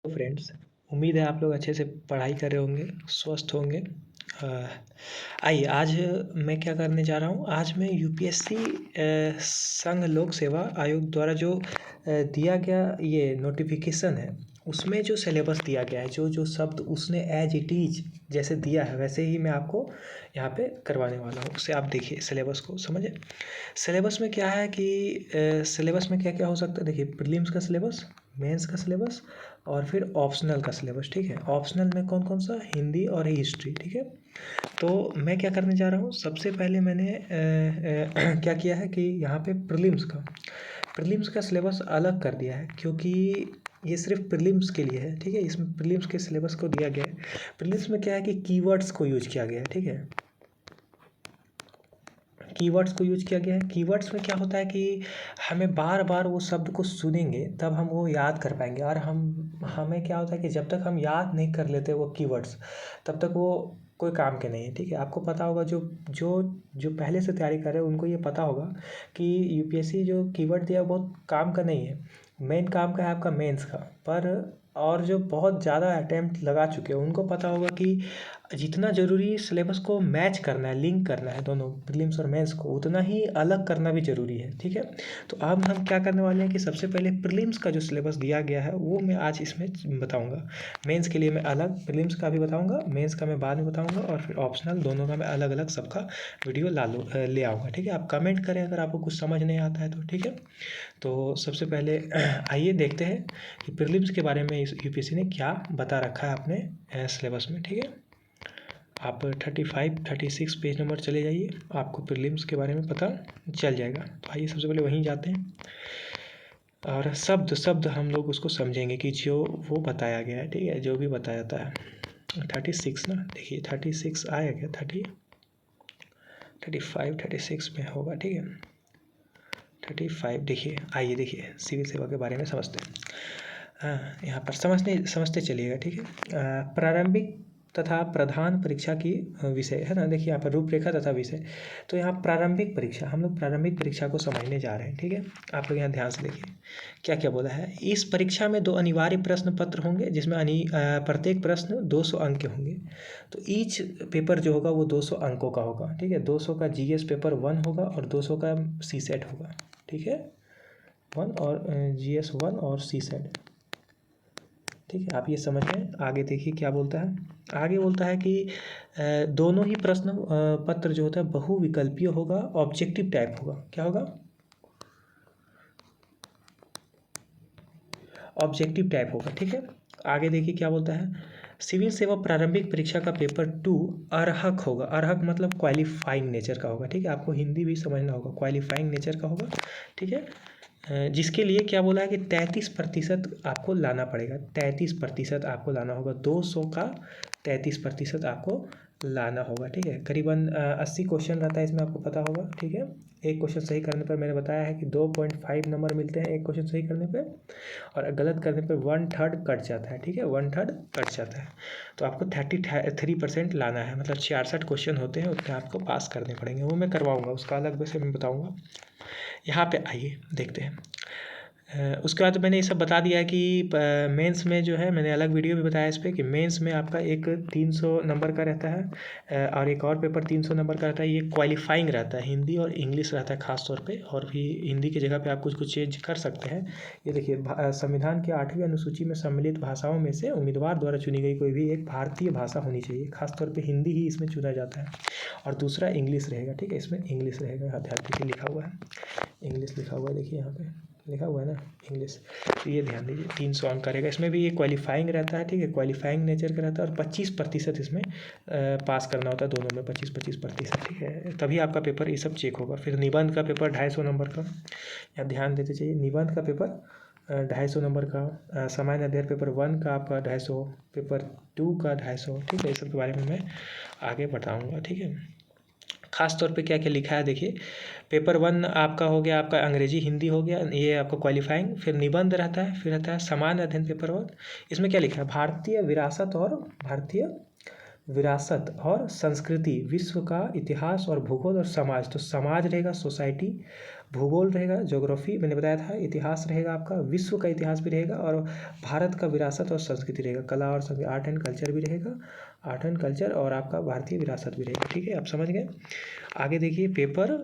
Hello friends. उम्मीद है आप लोग अच्छे से पढ़ाई कर रहे होंगे, स्वस्थ होंगे। अ, आइए आज मैं क्या करने जा रहा हूँ। आज मैं यूपीएससी संघ लोक सेवा आयोग द्वारा जो दिया गया ये नोटिफिकेशन है, उसमें जो सिलेबस दिया गया है, जो जो शब्द उसने एज इट इज जैसे दिया है वैसे ही मैं आपको यहाँ पे करवाने वाला हूँ। उससे आप देखिए सिलेबस को समझे। सिलेबस में क्या है कि सिलेबस में क्या क्या हो सकता है। देखिए, प्रीलिम्स का सिलेबस, मेंस का सिलेबस और फिर ऑप्शनल का सिलेबस। ठीक है, ऑप्शनल में कौन कौन सा, हिंदी और हिस्ट्री। ठीक है, तो मैं क्या करने जा रहा हूँ। सबसे पहले मैंने क्या किया है कि यहाँ पे प्रीलिम्स का सिलेबस अलग कर दिया है, क्योंकि ये सिर्फ प्रीलिम्स के लिए है। ठीक है, इसमें प्रीलिम्स के सिलेबस को दिया गया है। प्रीलिम्स में क्या है कि कीवर्ड्स को यूज किया गया है। ठीक है, कीवर्ड्स को यूज किया गया है। कीवर्ड्स में क्या होता है कि हमें बार बार वो शब्द को सुनेंगे तब हम वो याद कर पाएंगे, और हमें क्या होता है कि जब तक हम याद नहीं कर लेते वो कीवर्ड्स, तब तक वो कोई काम के नहीं है। ठीक है, आपको पता होगा, जो जो जो पहले से तैयारी कर रहे हैं उनको ये पता होगा कि यूपीएससी जो कीवर्ड दिया बहुत काम का नहीं है। मेन काम का है आपका मेंस का। पर और जो बहुत ज़्यादा अटेम्प्ट लगा चुके हैं उनको पता होगा कि जितना ज़रूरी सिलेबस को मैच करना है, लिंक करना है दोनों प्रीलिम्स और मेंस को, उतना ही अलग करना भी ज़रूरी है। ठीक है, तो अब हम क्या करने वाले हैं कि सबसे पहले प्रीलिम्स का जो सिलेबस दिया गया है वो मैं आज इसमें बताऊंगा। मेंस के लिए मैं अलग प्रीलिम्स का भी बताऊंगा, मेंस का मैं बाद में बताऊंगा, और फिर ऑप्शनल दोनों का मैं अलग अलग सबका वीडियो ले आऊँगा। ठीक है, आप कमेंट करें अगर आपको कुछ समझ नहीं आता है तो। ठीक है, तो सबसे पहले आइए देखते हैं कि प्रीलिम्स के बारे में इस यूपीएससी ने क्या बता रखा है अपने सिलेबस में। ठीक है, आप 35 36 पेज नंबर चले जाइए, आपको प्रीलिम्स के बारे में पता चल जाएगा। तो आइए सबसे पहले वहीं जाते हैं, और शब्द शब्द हम लोग उसको समझेंगे कि जो वो बताया गया है। ठीक है, जो भी बताया जाता है। 36 ना, देखिए 36 आया क्या, 35 36 में होगा। ठीक है, 35 देखिए। आइए देखिए सिविल सेवा के बारे में समझते हैं। हाँ, यहाँ पर समझते चलिएगा। ठीक है, प्रारंभिक तथा प्रधान परीक्षा की विषय है ना। देखिए यहाँ पर रूपरेखा तथा विषय। तो यहाँ प्रारंभिक परीक्षा, हम लोग प्रारंभिक परीक्षा को समझने जा रहे हैं। ठीक है, आप लोग यहाँ ध्यान से देखिए क्या क्या बोला है। इस परीक्षा में 2 अनिवार्य प्रश्न पत्र होंगे, जिसमें प्रत्येक प्रश्न 200 अंक के होंगे। तो ईच पेपर जो होगा वो 200 अंकों का होगा। ठीक है, 200 का जीएस पेपर 1 होगा और 200 का सी सेट होगा। ठीक है, 1 और जीएस 1 और सी सेट। ठीक है, आप ये समझ लें। आगे देखिए क्या बोलता है। आगे बोलता है कि दोनों ही प्रश्न पत्र जो होता है बहुविकल्पीय होगा, ऑब्जेक्टिव टाइप होगा। क्या होगा, ऑब्जेक्टिव टाइप होगा। ठीक है, आगे देखिए क्या बोलता है। सिविल सेवा प्रारंभिक परीक्षा का पेपर 2 अर्हक होगा। अर्हक मतलब क्वालिफाइंग नेचर का होगा। ठीक है, आपको हिंदी भी समझना होगा, क्वालिफाइंग नेचर का होगा। ठीक है, जिसके लिए क्या बोला है कि 33% आपको लाना पड़ेगा। 33% आपको लाना होगा, 200 का 33% आपको लाना होगा। ठीक है, करीबन 80 क्वेश्चन रहता है इसमें, आपको पता होगा। ठीक है, एक क्वेश्चन सही करने पर मैंने बताया है कि 2.5 नंबर मिलते हैं एक क्वेश्चन सही करने पे, और गलत करने पे 1/3 कट जाता है। ठीक है, 1/3 कट जाता है। तो आपको 33% लाना है, मतलब 66 क्वेश्चन होते हैं, उतने आपको पास करने पड़ेंगे। वो मैं करवाऊँगा, उसका अलग वैसे मैं बताऊँगा। यहाँ पे आइए देखते हैं। उसके बाद मैंने ये सब बता दिया है कि मेंस में जो है, मैंने अलग वीडियो भी बताया इस पर कि मेंस में आपका एक 300 नंबर का रहता है, और एक और पेपर 300 नंबर का रहता है। ये क्वालिफाइंग रहता है, हिंदी और इंग्लिश रहता है खास तौर पे, और भी हिंदी की जगह पे आप कुछ कुछ चेंज कर सकते हैं। ये देखिए, संविधान की 8वीं अनुसूची में सम्मिलित भाषाओं में से उम्मीदवार द्वारा चुनी गई कोई भी एक भारतीय भाषा होनी चाहिए। खासतौर पर हिंदी ही इसमें चुना जाता है, और दूसरा इंग्लिश रहेगा। ठीक है, इसमें इंग्लिश रहेगा। ध्यान देखिए लिखा हुआ है, इंग्लिश लिखा हुआ है, देखिए यहाँ पे लिखा हुआ है ना इंग्लिश। तो ये ध्यान दीजिए, 300 अंक करेगा। इसमें भी ये क्वालिफाइंग रहता है। ठीक है, क्वालिफाइंग नेचर का रहता है, और 25% इसमें पास करना होता है, दोनों में 25%। ठीक है, तभी आपका पेपर ये सब चेक होगा। फिर निबंध का पेपर 250 नंबर का, या ध्यान देते चाहिए, निबंध का पेपर 250 नंबर का, सामान्य अध्ययन पेपर 1 का आपका 250, पेपर 2 का 250। ठीक है, इस सब के बारे में मैं आगे बताऊँगा। ठीक है, खास तौर पे क्या क्या लिखा है देखिए। पेपर 1 आपका हो गया, आपका अंग्रेजी हिंदी हो गया, ये आपका क्वालिफाइंग। फिर निबंध रहता है, फिर रहता है सामान्य अध्ययन पेपर 1। इसमें क्या लिखा है, भारतीय विरासत और भारतीय विरासत और संस्कृति, विश्व का इतिहास और भूगोल और समाज। तो समाज रहेगा सोसाइटी, भूगोल रहेगा ज्योग्राफी मैंने बताया था, इतिहास रहेगा आपका, विश्व का इतिहास भी रहेगा, और भारत का विरासत और संस्कृति रहेगा, कला और संस्कृति, आर्ट एंड कल्चर भी रहेगा, आर्ट एंड कल्चर, और आपका भारतीय विरासत भी रहेगा। ठीक है, आप समझ गए। आगे देखिए पेपर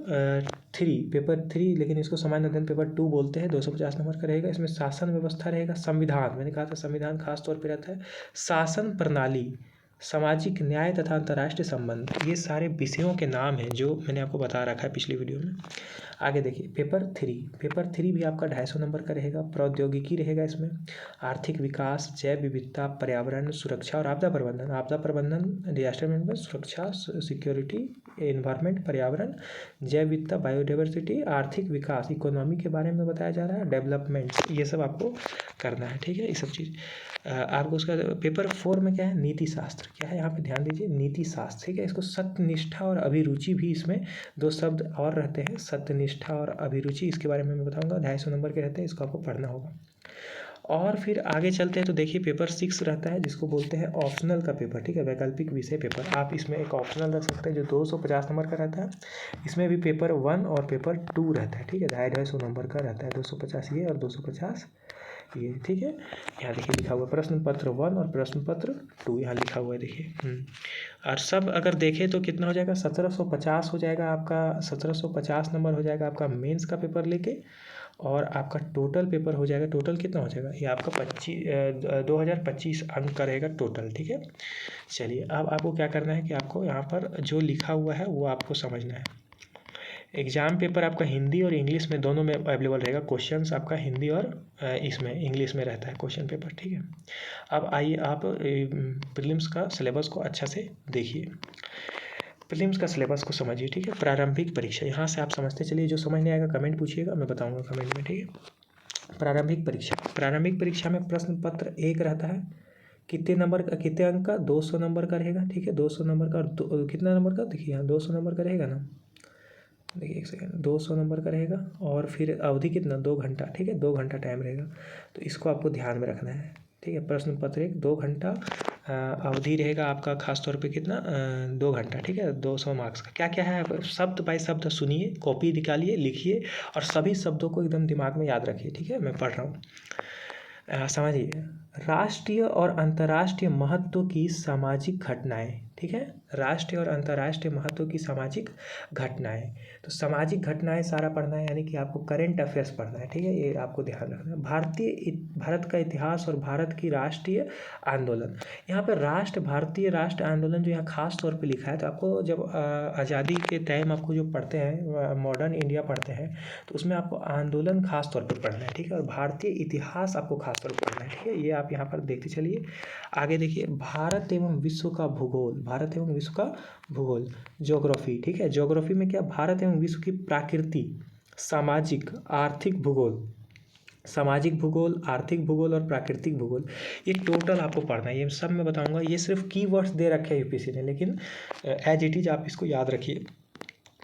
3, लेकिन इसको सामान्य अध्ययन पेपर 2 बोलते हैं, 250 नंबर का रहेगा। इसमें शासन व्यवस्था रहेगा, संविधान, मैंने कहा था संविधान खास तौर पे रहता है, शासन प्रणाली, सामाजिक न्याय तथा अंतर्राष्ट्रीय संबंध, ये सारे विषयों के नाम हैं जो मैंने आपको बता रखा है पिछली वीडियो में। आगे देखिए पेपर 3 भी आपका 250 नंबर का रहेगा, प्रौद्योगिकी रहेगा इसमें, आर्थिक विकास, जैव विविधता, पर्यावरण सुरक्षा और आपदा प्रबंधन, डिजास्टर मैनेजमेंट, सुरक्षा, सिक्योरिटी, एनवायरनमेंट, पर्यावरण, जैव विविधता, बायोडाइवर्सिटी, आर्थिक विकास, इकोनॉमी के बारे में बताया जा रहा है, डेवलपमेंट, ये सब आपको करना है। ठीक है, ये सब चीज़ आपको। उसका पेपर 4 में क्या है, नीति शास्त्र, क्या है यहाँ पे ध्यान दीजिए, नीति शास्त्र। ठीक है, इसको सत्यनिष्ठा और अभिरुचि भी, इसमें 2 शब्द और रहते हैं, सत्यनिष्ठा और अभिरुचि, इसके बारे में मैं बताऊंगा, 250 नंबर के रहते हैं, इसको आपको पढ़ना होगा। और फिर आगे चलते हैं तो देखिए पेपर 6 रहता है, जिसको बोलते हैं ऑप्शनल का पेपर। ठीक है, वैकल्पिक विषय पेपर, आप इसमें एक ऑप्शनल रख सकते हैं जो 250 नंबर का रहता है। इसमें भी पेपर 1 और पेपर 2 रहता है। ठीक है, 250 नंबर का रहता है, 250 ये और 250 ये। ठीक है, यहाँ देखिए लिखा हुआ प्रश्न पत्र 1 और प्रश्न पत्र 2, यहाँ लिखा हुआ है देखिए। और सब अगर देखें तो कितना हो जाएगा, 1750 हो जाएगा आपका, 1750 नंबर हो जाएगा आपका मेंस का पेपर लेके, और आपका टोटल पेपर हो जाएगा, टोटल कितना हो जाएगा, ये आपका 2025 अंक का रहेगा टोटल। ठीक है, चलिए अब आपको क्या करना है कि आपको यहाँ पर जो लिखा हुआ है वो आपको समझना है। एग्ज़ाम पेपर आपका हिंदी और इंग्लिश में दोनों में अवेलेबल रहेगा, क्वेश्चंस आपका हिंदी और इसमें इंग्लिश में रहता है क्वेश्चन पेपर। ठीक है, अब आइए आप प्रीलिम्स का सिलेबस को अच्छा से देखिए, प्रीलिम्स का सिलेबस को समझिए। ठीक है, प्रारंभिक परीक्षा, यहाँ से आप समझते चलिए, जो समझ नहीं आएगा कमेंट पूछिएगा, मैं बताऊँगा कमेंट में। ठीक है, प्रारंभिक परीक्षा में प्रश्न पत्र 1 रहता है, कितने नंबर का, कितने अंक का, 200 नंबर का रहेगा। ठीक है, 200 नंबर का, और कितना नंबर का, देखिए यहाँ 200 नंबर का रहेगा ना, देखिए एक सेकेंड, 200 नंबर का रहेगा, और फिर अवधि कितना, 2 घंटा। ठीक है, 2 घंटा टाइम रहेगा, तो इसको आपको ध्यान में रखना है। ठीक है, प्रश्न पत्र 1 2 घंटा, अवधि रहेगा आपका खास तौर पे कितना, 2 घंटा। ठीक है, 200 मार्क्स का। क्या क्या है, शब्द बाय शब्द सुनिए, कॉपी निकालिए, लिखिए, और सभी शब्दों को एकदम दिमाग में याद रखिए। ठीक है, मैं पढ़ रहा हूँ, समझिए। राष्ट्रीय और अंतर्राष्ट्रीय महत्व की सामाजिक घटनाएं। ठीक है, राष्ट्रीय और अंतर्राष्ट्रीय महत्व की सामाजिक घटनाएं, तो सामाजिक घटनाएं सारा पढ़ना है, यानी कि आपको करंट अफेयर्स पढ़ना है। ठीक है, ये आपको ध्यान रखना है। भारत का इतिहास और भारत की राष्ट्रीय आंदोलन, यहाँ पर भारतीय राष्ट्र आंदोलन जो यहाँ खास तौर पे लिखा है, तो आपको जब आज़ादी के टाइम आपको जो पढ़ते हैं, मॉडर्न इंडिया पढ़ते हैं, तो उसमें आपको आंदोलन खास तौर पर पढ़ना है। ठीक है, और भारतीय इतिहास आपको खास तौर पर पढ़ना है। ठीक है, ये आप यहाँ पर देखते चलिए। आगे देखिए, भारत एवं विश्व का भूगोल, ज्योग्राफी। ठीक है, ज्योग्राफी में क्या, भारत एवं विश्व की प्रकृति, सामाजिक आर्थिक भूगोल, आर्थिक भूगोल और प्राकृतिक भूगोल, ये टोटल आपको पढ़ना है। ये सब मैं बताऊंगा, ये सिर्फ कीवर्ड्स दे रखे हैं यूपीएससी ने, लेकिन एज इट इज़ आप इसको याद रखिए।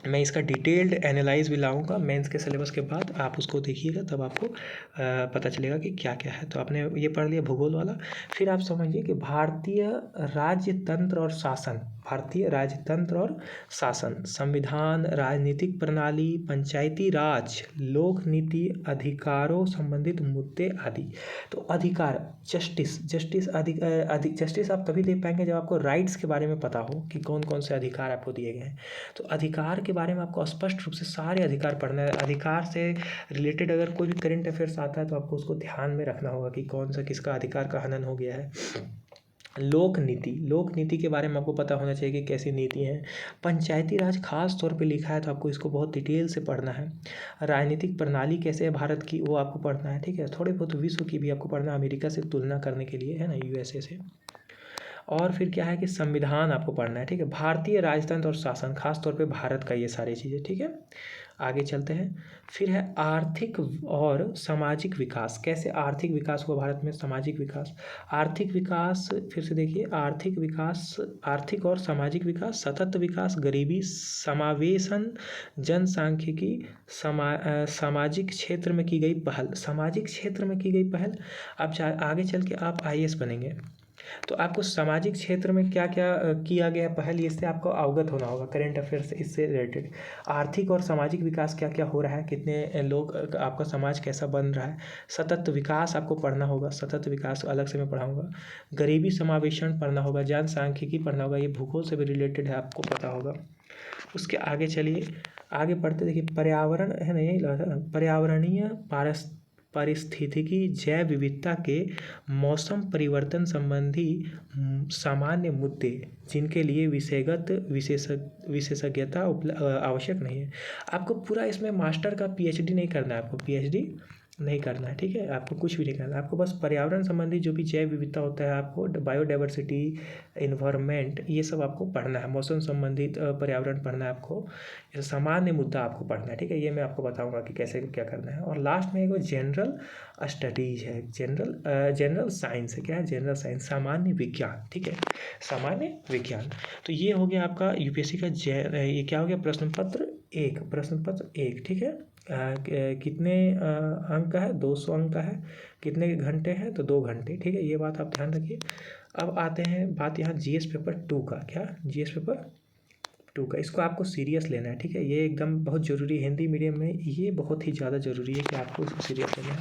मैं इसका डिटेल्ड एनालाइज भी लाऊंगा मेंस के सिलेबस के बाद, आप उसको देखिएगा, तब आपको पता चलेगा कि क्या क्या है। तो आपने ये पढ़ लिया भूगोल वाला, फिर आप समझिए कि भारतीय राजतंत्र और शासन, संविधान, राजनीतिक प्रणाली, पंचायती राज, लोक नीति, अधिकारों संबंधित मुद्दे आदि। तो अधिकार, जस्टिस आप तभी दे पाएंगे जब आपको राइट्स के बारे में पता हो कि कौन कौन से अधिकार आपको दिए गए हैं। तो अधिकार के बारे में आपको स्पष्ट रूप से सारे अधिकार पढ़ना है। अधिकार से रिलेटेड अगर कोई भी करंट अफेयर्स आता है तो आपको उसको ध्यान में रखना होगा कि कौन सा किसका अधिकार का हनन हो गया है। लोक नीति के बारे में आपको पता होना चाहिए कि कैसी नीति हैं। पंचायती राज खास तौर पे लिखा है, तो आपको इसको बहुत डिटेल से पढ़ना है। राजनीतिक प्रणाली कैसे है भारत की, वो आपको पढ़ना है। ठीक है, थोड़े बहुत विश्व की भी आपको पढ़ना है, अमेरिका से तुलना करने के लिए, है ना, यूएसए से। और फिर क्या है कि संविधान आपको पढ़ना है। ठीक है, भारतीय राजतंत्र और शासन, खास तौर पे भारत का, ये सारी चीज़ें। ठीक है, आगे चलते हैं। फिर है आर्थिक और सामाजिक विकास, कैसे आर्थिक विकास हुआ भारत में, सामाजिक विकास, आर्थिक विकास, फिर से देखिए, आर्थिक और सामाजिक विकास, सतत विकास, गरीबी, समावेशन, जनसांख्यिकी, सामाजिक क्षेत्र में की गई पहल, अब आगे चल के आप आईएएस बनेंगे। तो आपको सामाजिक क्षेत्र में क्या क्या किया गया है पहले इससे आपको अवगत होना होगा, करेंट अफेयर्स से इससे रिलेटेड। आर्थिक और सामाजिक विकास क्या क्या हो रहा है, कितने लोग, आपका समाज कैसा बन रहा है। सतत विकास आपको पढ़ना होगा, सतत विकास अलग से मैं पढ़ाऊँगा। गरीबी समावेशन पढ़ना होगा, जनसांख्यिकी पढ़ना होगा, ये भूगोल से भी रिलेटेड है, आपको पता होगा। उसके आगे चलिए, आगे पढ़ते देखिए, पर्यावरण है ना, यही लगा था ना, पर्यावरणीय पारिस्थितिकी जैव विविधता के मौसम परिवर्तन संबंधी सामान्य मुद्दे जिनके लिए विषयगत विशेषज्ञता आवश्यक नहीं है। आपको पूरा इसमें मास्टर का पीएचडी नहीं करना है, आपको पीएचडी नहीं करना है, ठीक है। आपको कुछ भी नहीं करना है, आपको बस पर्यावरण संबंधी जो भी जैव विविधता होता है, आपको बायोडाइवर्सिटी, इन्वायरमेंट, ये सब आपको पढ़ना है। मौसम संबंधित पर्यावरण पढ़ना है आपको, ये सामान्य मुद्दा आपको पढ़ना है, ठीक है। ये मैं आपको बताऊंगा कि कैसे क्या करना है। और लास्ट में एक जनरल स्टडीज है, जनरल साइंस है। क्या है? जनरल साइंस, सामान्य विज्ञान, ठीक है, सामान्य विज्ञान। तो ये हो गया आपका यूपीएससी का ये क्या हो गया, प्रश्न पत्र एक, ठीक है। कितने अंक का है? 200 अंक का है। कितने घंटे हैं? तो 2 घंटे, ठीक है। ये बात आप ध्यान रखिए। अब आते हैं बात यहाँ जीएस पेपर 2 का। क्या? जीएस पेपर 2 का, इसको आपको सीरियस लेना है, ठीक है। ये एकदम बहुत ज़रूरी है, हिंदी मीडियम में ये बहुत ही ज़्यादा ज़रूरी है कि आपको इसको सीरियस लेना है।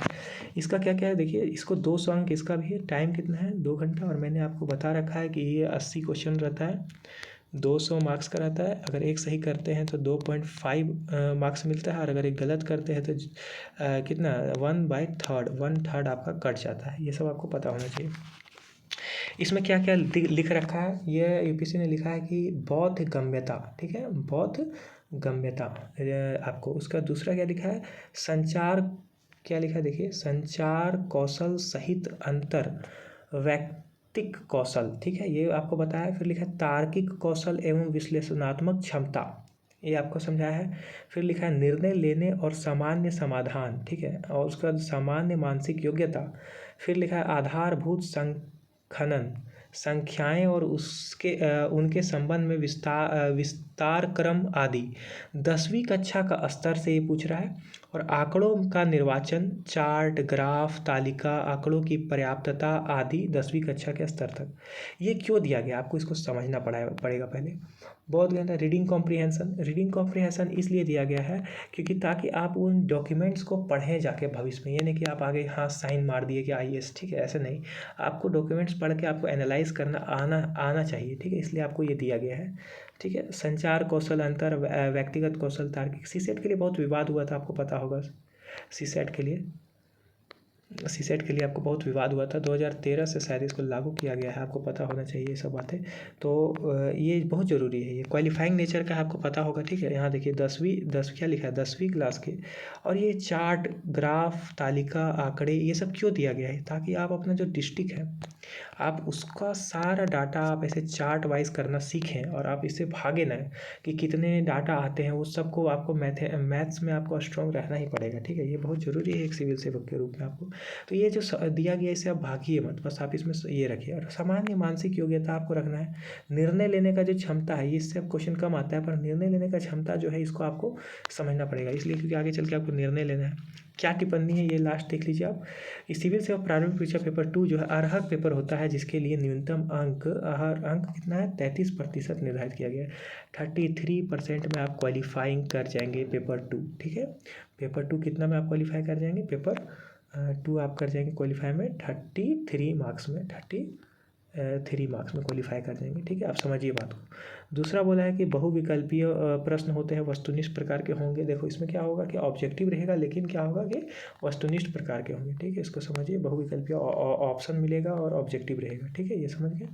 इसका क्या क्या है देखिए, इसको 200 अंक इसका भी है। टाइम कितना है? 2 घंटा। और मैंने आपको बता रखा है कि ये 80 क्वेश्चन रहता है, 200 मार्क्स का रहता है। अगर एक सही करते हैं तो 2.5 मार्क्स मिलता है, और अगर एक गलत करते हैं तो कितना, 1/3 आपका कट जाता है। ये सब आपको पता होना चाहिए। इसमें क्या क्या लिख रखा है, ये यूपीएससी ने लिखा है कि बौद्ध गम्यता, ठीक है, बौद्ध गम्यता। आपको उसका दूसरा क्या लिखा है, संचार, क्या लिखा है देखिए, संचार कौशल सहित अंतर वैयक्तिक कौशल, ठीक है, ये आपको बताया। फिर लिखा है तार्किक कौशल एवं विश्लेषणात्मक क्षमता, ये आपको समझाया है। फिर लिखा है निर्णय लेने और सामान्य समाधान, ठीक है, और उसका सामान्य मानसिक योग्यता। फिर लिखा है आधारभूत संखनन, संख्याएं और उनके संबंध में विस्तार क्रम आदि। 10वीं कक्षा का स्तर से ये पूछ रहा है। और आंकड़ों का निर्वाचन, चार्ट, ग्राफ, तालिका, आंकड़ों की पर्याप्तता आदि 10वीं कक्षा के स्तर तक। ये क्यों दिया गया, आपको इसको समझना पड़ेगा पहले। बहुत गया रीडिंग कॉम्प्रिहेंशन इसलिए दिया गया है क्योंकि ताकि आप उन डॉक्यूमेंट्स को पढ़ें जाके भविष्य में। ये नहीं कि आप आगे हाँ साइन मार दिए कि आईएएस, ठीक है, ऐसे नहीं। आपको डॉक्यूमेंट्स पढ़ के आपको एनालाइज करना आना चाहिए, ठीक है, इसलिए आपको ये दिया गया है, ठीक है। संचार कौशल, अंतर व्यक्तिगत कौशल, तार्किक। सीसेट के लिए बहुत विवाद हुआ था, आपको पता होगा। सीसेट के लिए आपको बहुत विवाद हुआ था। 2013 से शायद इसको लागू किया गया है, आपको पता होना चाहिए ये सब बातें। तो ये बहुत ज़रूरी है, ये क्वालिफाइंग नेचर का आपको पता होगा, ठीक है। यहाँ देखिए 10 क्या लिखा है, 10वीं क्लास के। और ये चार्ट, ग्राफ, तालिका, आंकड़े, ये सब क्यों दिया गया है, ताकि आप अपना जो डिस्ट्रिक्ट है आप उसका सारा डाटा आप ऐसे चार्ट वाइज करना सीखें, और आप इससे भागे ना कि कितने डाटा आते हैं, उस सबको आपको मैथ्स में आपको स्ट्रॉन्ग रहना ही पड़ेगा, ठीक है। ये बहुत ज़रूरी है एक सिविल सेवक के रूप में आपको। तो ये जो दिया गया इसे आप भागिए मत, बस आप इसमें ये रखिए। और सामान्य मानसिक योग्यता आपको रखना है। निर्णय लेने का जो क्षमता है, इससे अब क्वेश्चन कम आता है, पर निर्णय लेने का क्षमता जो है इसको आपको समझना पड़ेगा, इसलिए क्योंकि आगे चल के आपको निर्णय लेना है। क्या टिप्पणी है ये लास्ट देख लीजिए आप। इस सिविल सेवा प्रारंभिक परीक्षा पेपर 2 जो है अर्हक पेपर होता है, जिसके लिए न्यूनतम अंक कितना है, 33% निर्धारित किया गया है। 33% में आप क्वालिफाइंग कर जाएंगे पेपर 2, ठीक है। पेपर 2 कितना में आप क्वालिफाई कर जाएंगे, पेपर 2 आप कर जाएंगे क्वालिफाई में 33 मार्क्स में, 33 मार्क्स में क्वालिफाई कर जाएंगे, ठीक है। आप समझिए बात को। दूसरा बोला है कि बहुविकल्पीय प्रश्न होते हैं, वस्तुनिष्ठ प्रकार के होंगे। देखो इसमें क्या होगा कि ऑब्जेक्टिव रहेगा, लेकिन क्या होगा कि वस्तुनिष्ठ प्रकार के होंगे, ठीक है। इसको समझिए, बहुविकल्पीय ऑप्शन मिलेगा और ऑब्जेक्टिव रहेगा, ठीक है, ये समझ गए।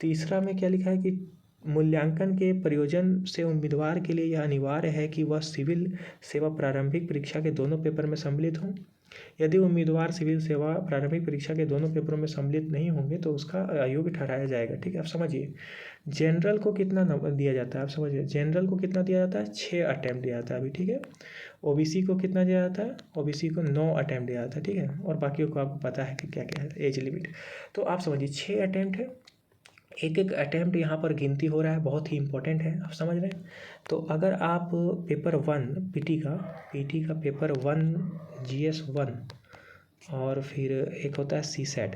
तीसरा में क्या लिखा है कि मूल्यांकन के प्रयोजन से उम्मीदवार के लिए यह अनिवार्य है कि वह सिविल सेवा प्रारंभिक परीक्षा के दोनों पेपर में सम्मिलित हों। यदि उम्मीदवार सिविल सेवा प्रारंभिक परीक्षा के दोनों पेपरों में सम्मिलित नहीं होंगे तो उसका अयोग्य ठहराया जाएगा, ठीक है। आप समझिए, जनरल को कितना नंबर दिया जाता है, आप समझिए, जनरल को कितना दिया जाता है, 6 अटैम्प्ट दिया जाता है अभी, ठीक है। ओबीसी को कितना दिया जाता है, ओबीसी को 9 अटैम्प्ट दिया जाता है, ठीक है। और बाकियों को आपको पता है कि क्या क्या है, एज लिमिट। तो आप समझिए 6 अटैम्प्ट है, एक एक अटैम्प्ट यहाँ पर गिनती हो रहा है, बहुत ही इंपॉर्टेंट है, आप समझ रहे हैं। तो अगर आप पेपर 1 पीटी का पेपर 1 GS 1 और फिर एक होता है सीसेट।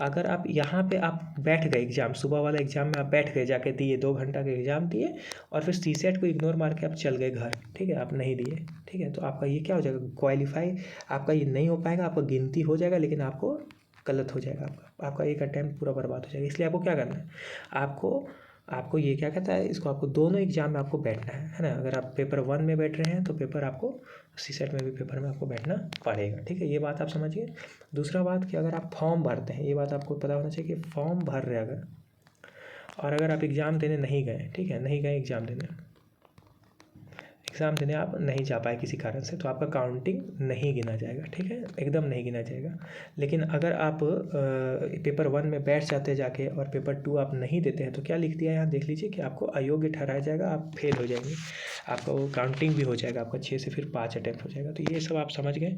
अगर आप यहाँ पे आप बैठ गए एग्ज़ाम, सुबह वाला एग्ज़ाम में आप बैठ गए, जाके दिए 2 घंटा का एग्ज़ाम दिए और फिर सीसेट को इग्नोर मार के आप चल गए घर, ठीक है, आप नहीं दिए, ठीक है, तो आपका ये क्या हो जाएगा, क्वालिफाई आपका ये नहीं हो पाएगा, आपका गिनती हो जाएगा लेकिन आपको गलत हो जाएगा, आपका एक अटैम्प्ट पूरा बर्बाद हो जाएगा। इसलिए आपको क्या करना है, आपको आपको ये क्या कहता है, इसको आपको दोनों एग्ज़ाम में आपको बैठना है ना। अगर आप पेपर 1 में बैठ रहे हैं तो पेपर आपको सीसेट में भी पेपर में आपको बैठना पड़ेगा, ठीक है, ये बात आप समझिए। दूसरा बात कि अगर आप फॉर्म भरते हैं, ये बात आपको पता होना चाहिए कि फॉर्म भर रहे अगर, और अगर आप एग्ज़ाम देने नहीं गए, ठीक है, नहीं गए एग्ज़ाम देने आप नहीं जा पाए किसी कारण से, तो आपका काउंटिंग नहीं गिना जाएगा, ठीक है, एकदम नहीं गिना जाएगा। लेकिन अगर आप पेपर 1 में बैठ जाते जाके और पेपर 2 आप नहीं देते हैं तो क्या लिख दिया है यहाँ देख लीजिए कि आपको अयोग्य ठहराया जाएगा, आप फेल हो जाएंगे, आपका वो काउंटिंग भी हो जाएगा, आपका 6 से फिर 5 अटैम्प्ट हो जाएगा। तो ये सब आप समझ गए।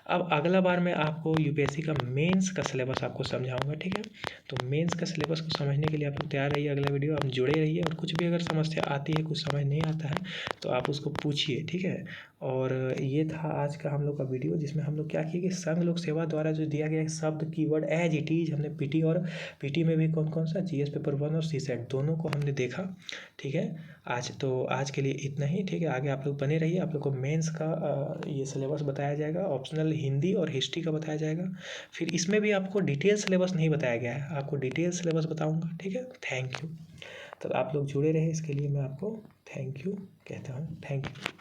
अब अगला बार मैं आपको यूपीएससी का मेंस का सिलेबस आपको समझाऊंगा, ठीक है। तो मेंस का सिलेबस को समझने के लिए आप लोग तैयार रहिए, अगला वीडियो आप जुड़े रहिए, और कुछ भी अगर समस्या आती है, कुछ समझ नहीं आता है तो आप उसको पूछिए, ठीक है। और ये था आज का हम लोग का वीडियो, जिसमें हम लोग क्या किए कि संघ लोक सेवा द्वारा जो दिया गया शब्द कीवर्ड एज इट इज़ हमने पीटी और पीटी में भी कौन कौन सा, जीएस पेपर 1 और सीसेट दोनों को हमने देखा, ठीक है। आज के लिए इतना ही, ठीक है। आगे आप लोग बने रहिए, आप लोग को मेंस का ये सिलेबस बताया जाएगा, ऑप्शनल हिंदी और हिस्ट्री का बताया जाएगा। फिर इसमें भी आपको डिटेल सिलेबस नहीं बताया गया है, आपको डिटेल सिलेबस बताऊँगा, ठीक है। Thank you. तो आप लोग जुड़े रहे, इसके लिए मैं आपको थैंक यू कहता हूँ, थैंक यू।